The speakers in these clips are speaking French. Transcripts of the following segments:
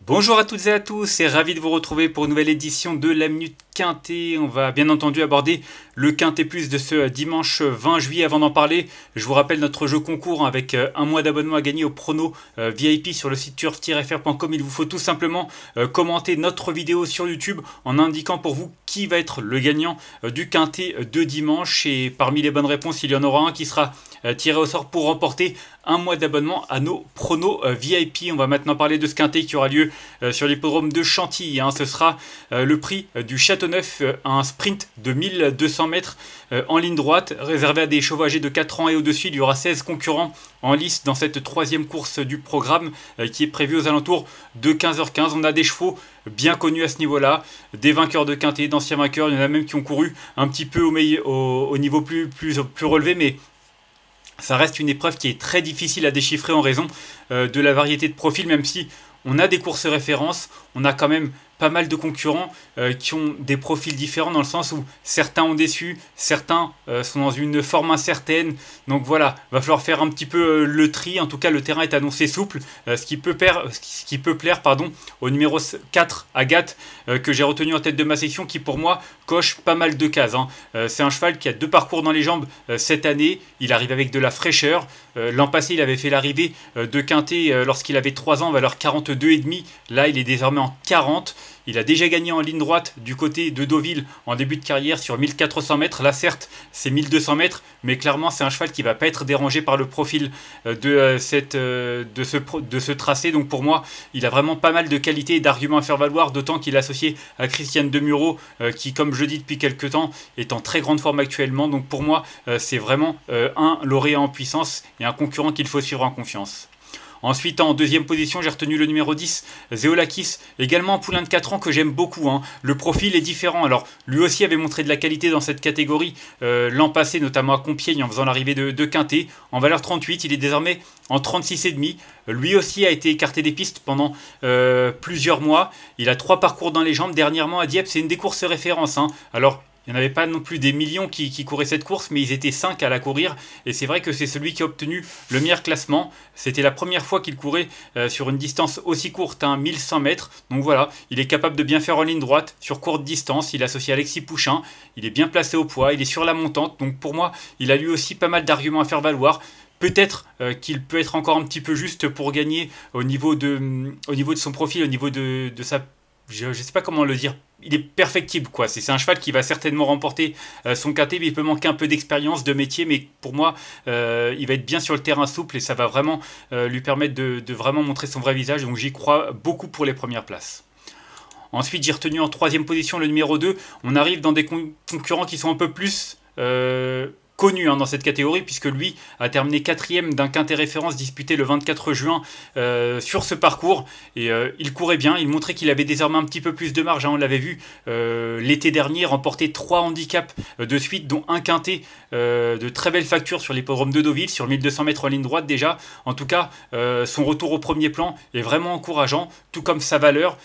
Bonjour à toutes et à tous et ravi de vous retrouver pour une nouvelle édition de la Minute Quintet. On va bien entendu aborder le Quintet Plus de ce dimanche 20 juillet. Avant d'en parler, je vous rappelle notre jeu concours avec un mois d'abonnement à gagner au prono VIP sur le site turf-fr.com. Il vous faut tout simplement commenter notre vidéo sur YouTube en indiquant pour vous qui va être le gagnant du Quintet de dimanche. Et parmi les bonnes réponses, il y en aura un qui sera tiré au sort pour remporter un mois d'abonnement à nos pronos VIP. On va maintenant parler de ce quintet qui aura lieu sur l'hippodrome de Chantilly. Ce sera le prix du Châteauneuf, un sprint de 1200 mètres en ligne droite, réservé à des chevaux âgés de 4 ans et au-dessus. Il y aura 16 concurrents en lice dans cette troisième course du programme qui est prévue aux alentours de 15h15. On a des chevaux bien connus à ce niveau-là, des vainqueurs de quintet, d'anciens vainqueurs. Il y en a même qui ont couru un petit peu au niveau plus relevé, mais ça reste une épreuve qui est très difficile à déchiffrer en raison de la variété de profils, même si on a des courses références, on a quand même pas mal de concurrents qui ont des profils différents dans le sens où certains ont déçu, certains sont dans une forme incertaine. Donc voilà, va falloir faire un petit peu le tri. En tout cas, le terrain est annoncé souple, ce qui peut plaire au numéro 4, Agathe, que j'ai retenu en tête de ma section, qui pour moi coche pas mal de cases. C'est un cheval qui a 2 parcours dans les jambes cette année. Il arrive avec de la fraîcheur. L'an passé, il avait fait l'arrivée de Quintet lorsqu'il avait 3 ans, valeur 42,5. Là, il est désormais en 40. Il a déjà gagné en ligne droite du côté de Deauville en début de carrière sur 1400 mètres. Là, certes, c'est 1200 mètres, mais clairement, c'est un cheval qui ne va pas être dérangé par le profil de ce tracé. Donc pour moi, il a vraiment pas mal de qualités et d'arguments à faire valoir, d'autant qu'il est associé à Christiane Demuro, qui, comme je dis depuis quelques temps, est en très grande forme actuellement. Donc pour moi, c'est vraiment un lauréat en puissance et un concurrent qu'il faut suivre en confiance. Ensuite, en deuxième position, j'ai retenu le numéro 10, Zeolakis, également un poulain de 4 ans que j'aime beaucoup. Le profil est différent. Alors, lui aussi avait montré de la qualité dans cette catégorie l'an passé, notamment à Compiègne, en faisant l'arrivée de Quintet. En valeur 38, il est désormais en 36,5. Lui aussi a été écarté des pistes pendant plusieurs mois. Il a 3 parcours dans les jambes. Dernièrement, à Dieppe, c'est une des courses références. Alors, il n'y en avait pas non plus des millions qui couraient cette course, mais ils étaient 5 à la courir. Et c'est vrai que c'est celui qui a obtenu le meilleur classement. C'était la première fois qu'il courait sur une distance aussi courte, 1100 mètres. Donc voilà, il est capable de bien faire en ligne droite, sur courte distance. Il est associé à Alexis Pouchin. Il est bien placé au poids, il est sur la montante. Donc pour moi, il a lui aussi pas mal d'arguments à faire valoir. Peut-être qu'il peut être encore un petit peu juste pour gagner au niveau de son profil, au niveau de sa... Je ne sais pas comment le dire. Il est perfectible, quoi. C'est un cheval qui va certainement remporter son quintet, mais il peut manquer un peu d'expérience, de métier, mais pour moi, il va être bien sur le terrain souple et ça va vraiment lui permettre de vraiment montrer son vrai visage. Donc j'y crois beaucoup pour les premières places. Ensuite, j'ai retenu en troisième position le numéro 2. On arrive dans des concurrents qui sont un peu plus... connu dans cette catégorie, puisque lui a terminé 4e d'un quintet référence disputé le 24 juin sur ce parcours, et il courait bien, il montrait qu'il avait désormais un petit peu plus de marge. On l'avait vu l'été dernier remporter 3 handicaps de suite, dont un quintet de très belle facture sur l'hippodrome de Deauville, sur 1200 mètres en ligne droite déjà. En tout cas, son retour au premier plan est vraiment encourageant, tout comme sa valeur.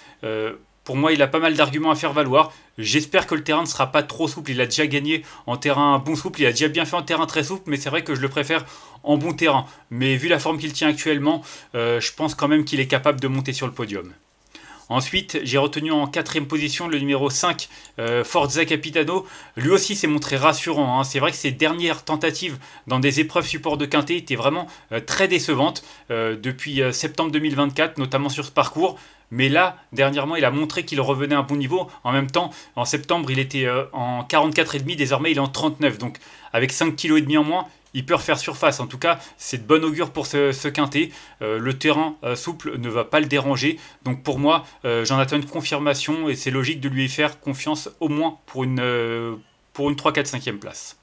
Pour moi, il a pas mal d'arguments à faire valoir. J'espère que le terrain ne sera pas trop souple. Il a déjà gagné en terrain bon souple. Il a déjà bien fait en terrain très souple. Mais c'est vrai que je le préfère en bon terrain. Mais vu la forme qu'il tient actuellement, je pense quand même qu'il est capable de monter sur le podium. Ensuite, j'ai retenu en 4e position le numéro 5, Forza Capitano. Lui aussi s'est montré rassurant. C'est vrai que ses dernières tentatives dans des épreuves support de quintet étaient vraiment très décevantes depuis septembre 2024, notamment sur ce parcours. Mais là, dernièrement, il a montré qu'il revenait à un bon niveau. En même temps, en septembre, il était en 44,5. Désormais, il est en 39. Donc, avec 5,5 kg en moins, il peut refaire surface. En tout cas, c'est de bon augure pour ce quintet. Le terrain souple ne va pas le déranger. Donc pour moi, j'en attends une confirmation et c'est logique de lui faire confiance au moins pour une 3, 4, 5e place.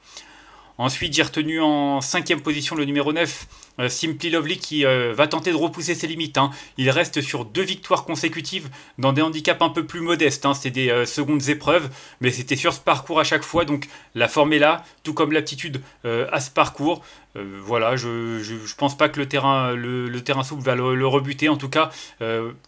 Ensuite, j'ai retenu en 5e position le numéro 9, Simply Lovely, qui va tenter de repousser ses limites. Il reste sur 2 victoires consécutives dans des handicaps un peu plus modestes. C'est des secondes épreuves, mais c'était sur ce parcours à chaque fois. Donc la forme est là, tout comme l'aptitude à ce parcours. Voilà, je pense pas que le terrain souple va le rebuter. En tout cas,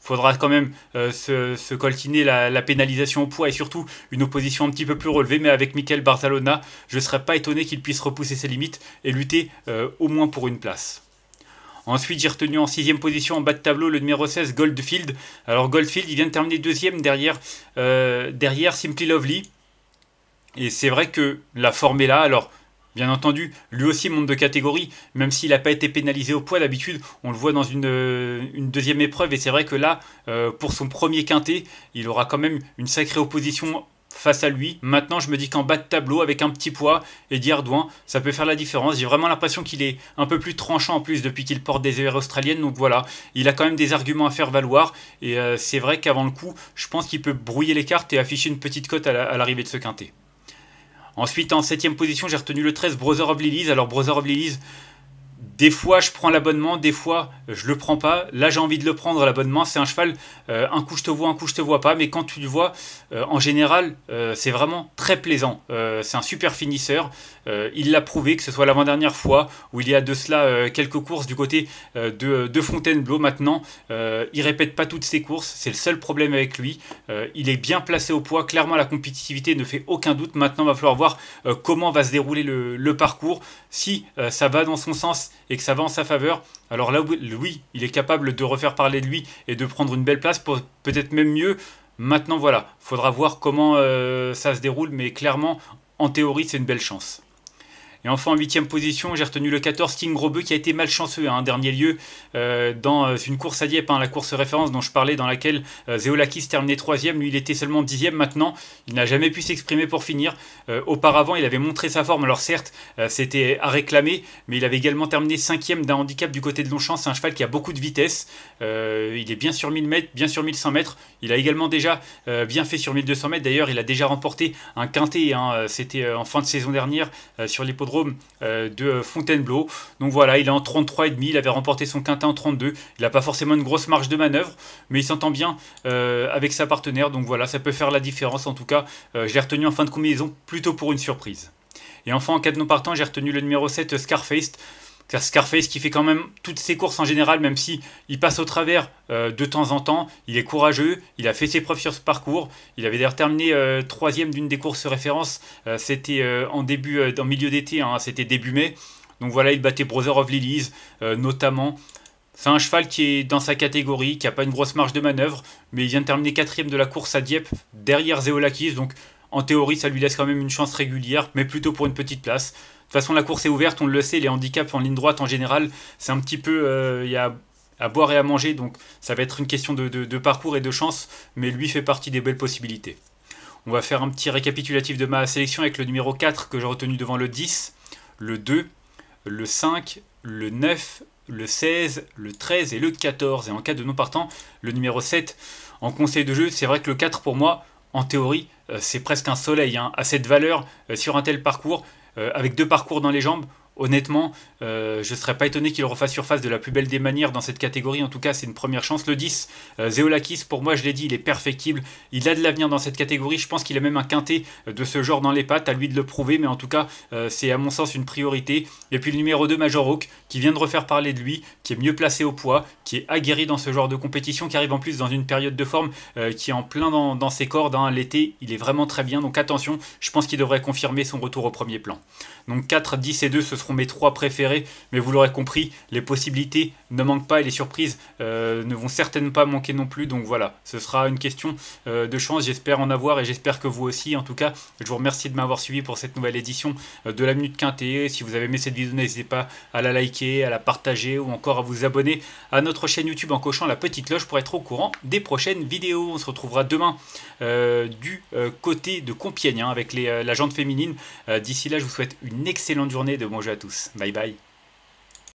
faudra quand même se coltiner la pénalisation au poids et surtout une opposition un petit peu plus relevée. Mais avec Mikel Barzalona, je ne serais pas étonné qu'il puisse repousser ses limites et lutter au moins pour une place. Ensuite, j'ai retenu en 6ème position en bas de tableau le numéro 16, Goldfield. Alors Goldfield, il vient de terminer 2ème derrière Simply Lovely. Et c'est vrai que la forme est là. Alors, bien entendu, lui aussi monte de catégorie, même s'il n'a pas été pénalisé au poids. D'habitude, on le voit dans une deuxième épreuve. Et c'est vrai que là, pour son premier quintet, il aura quand même une sacrée opposition face à lui. Maintenant, je me dis qu'en bas de tableau, avec un petit poids et Diardouin, ça peut faire la différence. J'ai vraiment l'impression qu'il est un peu plus tranchant en plus depuis qu'il porte des œillères australiennes. Donc voilà, il a quand même des arguments à faire valoir. Et c'est vrai qu'avant le coup, je pense qu'il peut brouiller les cartes et afficher une petite cote à l'arrivée de ce quintet. Ensuite, en 7ème position, j'ai retenu le 13, Brother of Lilies. Alors, Brother of Lilies, des fois je prends l'abonnement, des fois je le prends pas. Là j'ai envie de le prendre l'abonnement. C'est un cheval, un coup je te vois, un coup je te vois pas. Mais quand tu le vois, en général, c'est vraiment très plaisant. C'est un super finisseur. Il l'a prouvé, que ce soit l'avant-dernière fois ou il y a de cela quelques courses du côté de Fontainebleau. Maintenant, il répète pas toutes ses courses. C'est le seul problème avec lui. Il est bien placé au poids. Clairement la compétitivité ne fait aucun doute. Maintenant il va falloir voir comment va se dérouler le parcours. Si ça va dans son sens et que ça va en sa faveur, alors là, oui, il est capable de refaire parler de lui et de prendre une belle place, peut-être même mieux. Maintenant, voilà, il faudra voir comment ça se déroule, mais clairement, en théorie, c'est une belle chance. Et enfin, en 8ème position, j'ai retenu le 14, King Grobeux, qui a été malchanceux, en dernier lieu, dans une course à Dieppe, la course référence dont je parlais, dans laquelle Zeolakis terminait 3ème. Lui, il était seulement 10ème maintenant. Il n'a jamais pu s'exprimer pour finir. Auparavant, il avait montré sa forme. Alors certes, c'était à réclamer, mais il avait également terminé 5ème d'un handicap du côté de Longchamp. C'est un cheval qui a beaucoup de vitesse. Il est bien sur 1000 mètres, bien sur 1100 mètres. Il a également déjà bien fait sur 1200 mètres. D'ailleurs, il a déjà remporté un quintet. C'était en fin de saison dernière sur l'hippodrome de Fontainebleau. Donc voilà, il est en 33,5, il avait remporté son quintet en 32. Il n'a pas forcément une grosse marge de manœuvre, mais il s'entend bien avec sa partenaire. Donc voilà, ça peut faire la différence. En tout cas, je l'ai retenu en fin de combinaison, plutôt pour une surprise. Et enfin, en cas de non partant, j'ai retenu le numéro 7, Scarface. Scarface qui fait quand même toutes ses courses en général, même si il passe au travers de temps en temps. Il est courageux, il a fait ses preuves sur ce parcours. Il avait d'ailleurs terminé 3ème d'une des courses références. C'était en milieu d'été, c'était début mai. Donc voilà, il battait Brother of Lilies notamment. C'est un cheval qui est dans sa catégorie, qui n'a pas une grosse marge de manœuvre, mais il vient de terminer 4ème de la course à Dieppe, derrière Zeolakis. Donc en théorie, ça lui laisse quand même une chance régulière, mais plutôt pour une petite place. De toute façon, la course est ouverte, on le sait, les handicaps en ligne droite en général, c'est un petit peu, il y a à boire et à manger, donc ça va être une question de parcours et de chance, mais lui fait partie des belles possibilités. On va faire un petit récapitulatif de ma sélection avec le numéro 4 que j'ai retenu devant le 10, le 2, le 5, le 9, le 16, le 13 et le 14. Et en cas de non partant, le numéro 7 en conseil de jeu. C'est vrai que le 4 pour moi, en théorie, c'est presque un soleil, à cette valeur sur un tel parcours. Avec 2 parcours dans les jambes, honnêtement, je ne serais pas étonné qu'il refasse surface de la plus belle des manières dans cette catégorie. En tout cas, c'est une première chance. Le 10, Zeolakis, pour moi, je l'ai dit, il est perfectible. Il a de l'avenir dans cette catégorie. Je pense qu'il a même un quintet de ce genre dans les pattes. À lui de le prouver, mais en tout cas, c'est à mon sens une priorité. Et puis le numéro 2, Major Hawk, qui vient de refaire parler de lui, qui est mieux placé au poids, qui est aguerri dans ce genre de compétition, qui arrive en plus dans une période de forme qui est en plein dans ses cordes. L'été, il est vraiment très bien. Donc attention, je pense qu'il devrait confirmer son retour au premier plan. Donc 4, 10 et 2, ce seront mes 3 préférés, mais vous l'aurez compris, les possibilités ne manquent pas et les surprises ne vont certainement pas manquer non plus. Donc voilà, ce sera une question de chance, j'espère en avoir et j'espère que vous aussi. En tout cas, je vous remercie de m'avoir suivi pour cette nouvelle édition de la Minute Quintet. Si vous avez aimé cette vidéo, n'hésitez pas à la liker, à la partager ou encore à vous abonner à notre chaîne YouTube en cochant la petite cloche pour être au courant des prochaines vidéos. On se retrouvera demain du côté de Compiègne avec la jante féminine. D'ici là, je vous souhaite une excellente journée de bon jeu à tous. Bye bye.